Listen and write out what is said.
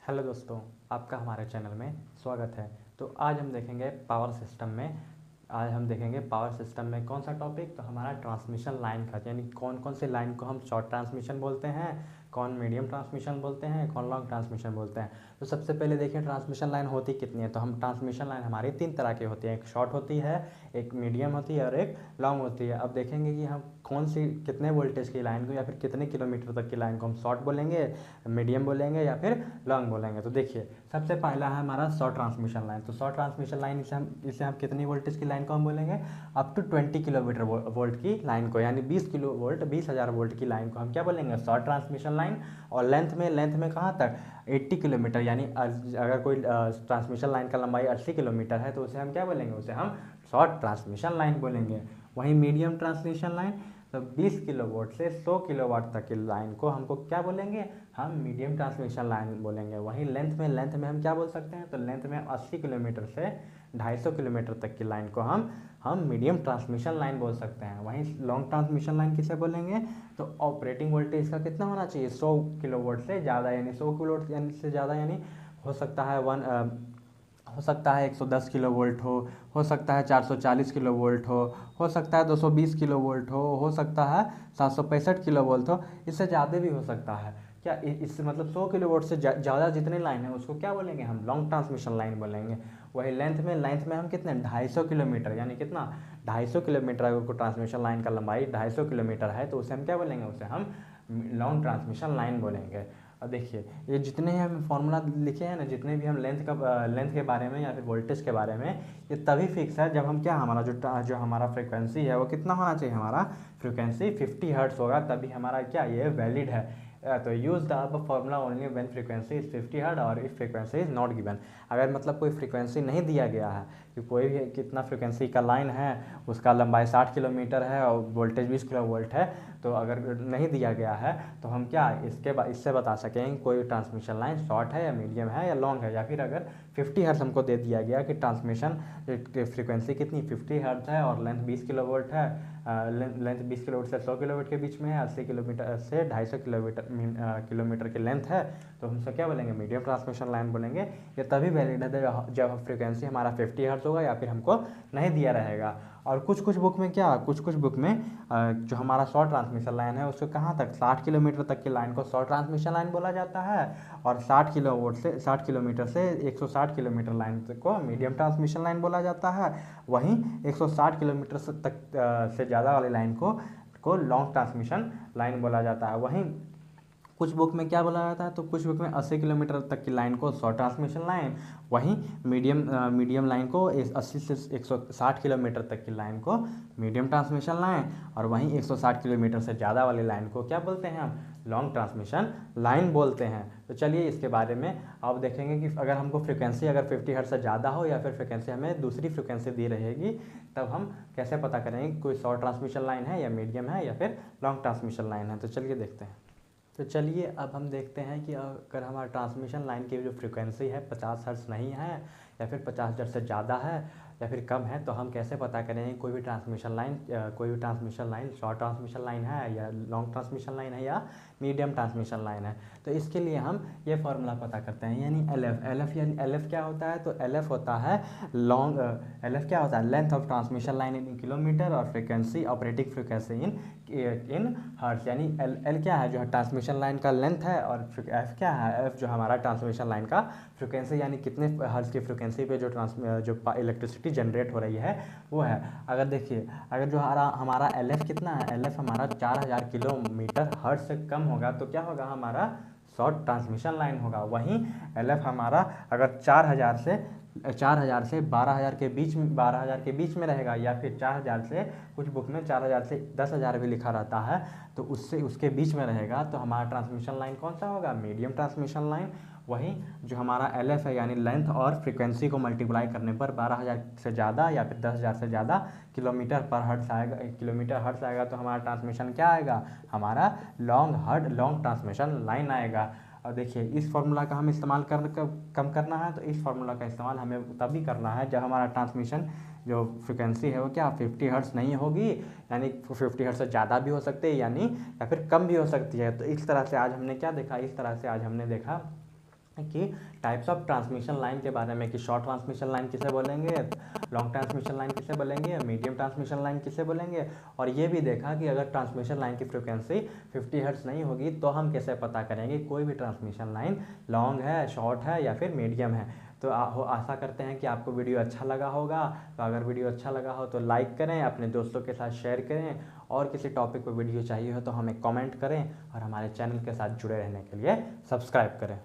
Hello दोस्तों, आपका हमारे चैनल में स्वागत है। तो आज हम देखेंगे पावर सिस्टम में कौन सा टॉपिक, तो हमारा ट्रांसमिशन लाइन का, यानी कौन कौन से लाइन को हम शॉर्ट ट्रांसमिशन बोलते हैं, कौन मीडियम ट्रांसमिशन बोलते हैं, कौन लॉन्ग ट्रांसमिशन बोलते हैं। तो सबसे पहले देखिए ट्रांसमिशन लाइन होती कितनी है। तो हम ट्रांसमिशन लाइन हमारी तीन तरह की होती है, एक शॉर्ट होती है, एक मीडियम होती है और एक लॉन्ग होती है। अब देखेंगे कि हम कौन सी कितने वोल्टेज की लाइन को या फिर कितने किलोमीटर तक की लाइन को हम शॉर्ट बोलेंगे, मीडियम बोलेंगे या फिर लॉन्ग बोलेंगे। तो देखिए सबसे पहला है हमारा शॉर्ट ट्रांसमिशन लाइन। तो शॉर्ट ट्रांसमिशन लाइन इसे हम कितनी वोल्टेज की लाइन को हम बोलेंगे, अप टू 20 किलोमीटर वोल्ट की लाइन को, यानी 20 किलो वोल्ट 20,000 वोल्ट की लाइन को हम क्या बोलेंगे, शॉर्ट ट्रांसमिशन लाइन। और लेंथ में कहाँ तक, 80 किलोमीटर, यानी अगर कोई ट्रांसमिशन लाइन का लंबाई 80 किलोमीटर है तो उसे हम क्या बोलेंगे, उसे हम शॉर्ट ट्रांसमिशन लाइन बोलेंगे। वहीं मीडियम ट्रांसमिशन लाइन, तो 20 किलोवाट से 100 किलोवाट तक की लाइन को हमको क्या बोलेंगे, हम मीडियम ट्रांसमिशन लाइन बोलेंगे। वहीं लेंथ में हम क्या बोल सकते हैं, तो लेंथ में 80 किलोमीटर से 250 किलोमीटर तक की लाइन को हम मीडियम ट्रांसमिशन लाइन बोल सकते हैं। वहीं लॉन्ग ट्रांसमिशन लाइन किसे बोलेंगे, तो ऑपरेटिंग वोल्टेज का कितना होना चाहिए, 100 किलोवाट से ज़्यादा, यानी 100 किलोवाट यानी से ज़्यादा, यानी हो सकता है 110 किलो वोल्ट हो सकता है 440 किलो वोल्ट हो सकता है 220 किलो वोल्ट हो सकता है 765 किलो वोल्ट हो, इससे ज़्यादा भी हो सकता है। क्या इससे मतलब 100 किलो वोल्ट से ज़्यादा जितने लाइन है उसको क्या बोलेंगे, हम लॉन्ग ट्रांसमिशन लाइन बोलेंगे। वही लेंथ में हम कितने 250 किलोमीटर, यानी कितना 250 किलोमीटर, अगर कोई ट्रांसमिशन लाइन का लंबाई 250 किलोमीटर है तो उसे हम क्या बोलेंगे, उसे हम लॉन्ग ट्रांसमिशन लाइन बोलेंगे। और देखिए ये जितने हम फॉर्मूला लिखे हैं ना, जितने भी हम लेंथ के बारे में या फिर वोल्टेज के बारे में, ये तभी फिक्स है जब हम क्या, हमारा जो हमारा फ्रिक्वेंसी है वो कितना होना चाहिए, हमारा फ्रिक्वेंसी 50 हर्ट्ज होगा, तभी हमारा क्या ये वैलिड है। तो यूज द अब formula only when frequency is 50 hertz और if frequency is not given. अगर मतलब कोई फ्रीक्वेंसी नहीं दिया गया है कि कोई भी कितना फ्रीक्वेंसी का लाइन है, उसका लंबाई 60 किलोमीटर है और वोल्टेज 20 किलो वोल्ट है, तो अगर नहीं दिया गया है तो हम क्या इससे बता सकेंगे कोई ट्रांसमिशन लाइन शॉर्ट है या मीडियम है या लॉन्ग है। या फिर अगर 50 हर्ट्ज हमको दे दिया गया कि ट्रांसमिशन फ्रीक्वेंसी कितनी 50 हर्ट्ज है और लेंथ 20 किलो वोल्ट है, लेंथ 20 किलोमीटर से 100 किलोमीटर के बीच में है, 80 किलोमीटर से 250 किलोमीटर की लेंथ है, तो हम क्या बोलेंगे, मीडियम ट्रांसमिशन लाइन बोलेंगे। ये तभी वैलिड है जब फ्रीक्वेंसी हमारा 50 हर्ट्ज होगा या फिर हमको नहीं दिया रहेगा। और कुछ बुक में जो हमारा शॉर्ट ट्रांसमिशन लाइन है उसको कहाँ तक, 60 किलोमीटर तक की लाइन को शॉर्ट ट्रांसमिशन लाइन बोला जाता है, और 60 किलोमीटर से 160 किलोमीटर लाइन को मीडियम ट्रांसमिशन लाइन बोला जाता है। वहीं 160 किलोमीटर से ज़्यादा वाली लाइन को लॉन्ग ट्रांसमिशन लाइन बोला जाता है। वहीं कुछ बुक में क्या बोला जाता है, तो कुछ बुक में 80 किलोमीटर तक की लाइन को शॉर्ट ट्रांसमिशन लाइन, वहीं मीडियम लाइन को 80 से 160 किलोमीटर तक की लाइन को मीडियम ट्रांसमिशन लाइन, और वहीं 160 किलोमीटर से ज़्यादा वाली लाइन को क्या बोलते हैं, हम लॉन्ग ट्रांसमिशन लाइन बोलते हैं। तो चलिए इसके बारे में अब देखेंगे कि अगर हमको फ्रिक्वेंसी अगर 50 हर्ट्ज से ज़्यादा हो या फिर फ्रिक्वेंसी हमें दूसरी फ्रिक्वेंसी दी रहेगी, तब हम कैसे पता करेंगे कोई शॉर्ट ट्रांसमिशन लाइन है या मीडियम है या फिर लॉन्ग ट्रांसमिशन लाइन है। तो चलिए देखते हैं। तो चलिए अब हम देखते हैं कि अगर हमारा ट्रांसमिशन लाइन की जो फ्रिक्वेंसी है 50 हर्ट्ज नहीं है या फिर 50 हर्ट्ज से ज़्यादा है या फिर कम है, तो हम कैसे पता करेंगे कोई भी transmission line short transmission line है या लॉन्ग ट्रांसमिशन लाइन है या मीडियम ट्रांसमिशन लाइन है। तो इसके लिए हम ये फार्मूला पता करते हैं, यानी एल एफ क्या होता है, तो एल एफ होता है length of transmission line in kilometre, और फ्रिक्वेंसी ऑपरेटिंग फ्रिक्वेंसी इन हर्ट्ज, यानी एल क्या है, जो ट्रांसमिशन लाइन का लेंथ है, और एफ क्या है, एफ जो हमारा ट्रांसमिशन लाइन का फ्रिक्वेंसी, यानी कितने हर्ट्ज की फ्रिक्वेंसी पे जो इलेक्ट्रिसिटी जनरेट हो रही है वो है। अगर देखिए अगर जो हमारा एल एफ कितना है, एल एफ हमारा 4000 किलोमीटर हर्ट्ज से कम होगा तो क्या होगा, हमारा शॉर्ट ट्रांसमिशन लाइन होगा। वहीं एल एफ हमारा अगर 4000 से 12,000 के बीच में रहेगा, या फिर 4000 से, कुछ बुक में 4000 से 10,000 भी लिखा रहता है, तो उसके बीच में रहेगा, तो हमारा ट्रांसमिशन लाइन कौन सा होगा, मीडियम ट्रांसमिशन लाइन। वहीं जो हमारा एल एफ है, यानी लेंथ और फ्रीक्वेंसी को मल्टीप्लाई करने पर 12,000 से ज़्यादा या फिर 10,000 से ज़्यादा किलोमीटर हर्ट्ज आएगा, तो हमारा ट्रांसमिशन क्या आएगा, हमारा लॉन्ग ट्रांसमिशन लाइन आएगा। और देखिए इस फार्मूला का हम इस्तेमाल कम करना है, तो इस फार्मूला का इस्तेमाल हमें तभी करना है जब हमारा ट्रांसमिशन जो फ्रिक्वेंसी है वो क्या 50 हर्ट्ज नहीं होगी, यानी 50 हर्ट्ज से ज़्यादा भी हो सकती है, यानी या फिर कम भी हो सकती है। तो इस तरह से आज हमने क्या देखा, कि टाइप्स ऑफ ट्रांसमिशन लाइन के बारे में, कि शॉर्ट ट्रांसमिशन लाइन किसे बोलेंगे, लॉन्ग ट्रांसमिशन लाइन किसे बोलेंगे, मीडियम ट्रांसमिशन लाइन किसे बोलेंगे। और ये भी देखा कि अगर ट्रांसमिशन लाइन की फ्रिक्वेंसी 50 हर्ट्ज नहीं होगी तो हम कैसे पता करेंगे कोई भी ट्रांसमिशन लाइन लॉन्ग है, शॉर्ट है या फिर मीडियम है। तो आशा करते हैं कि आपको वीडियो अच्छा लगा होगा। तो अगर वीडियो अच्छा लगा हो तो लाइक करें, अपने दोस्तों के साथ शेयर करें, और किसी टॉपिक पर वीडियो चाहिए हो तो हमें कमेंट करें, और हमारे चैनल के साथ जुड़े रहने के लिए सब्सक्राइब करें।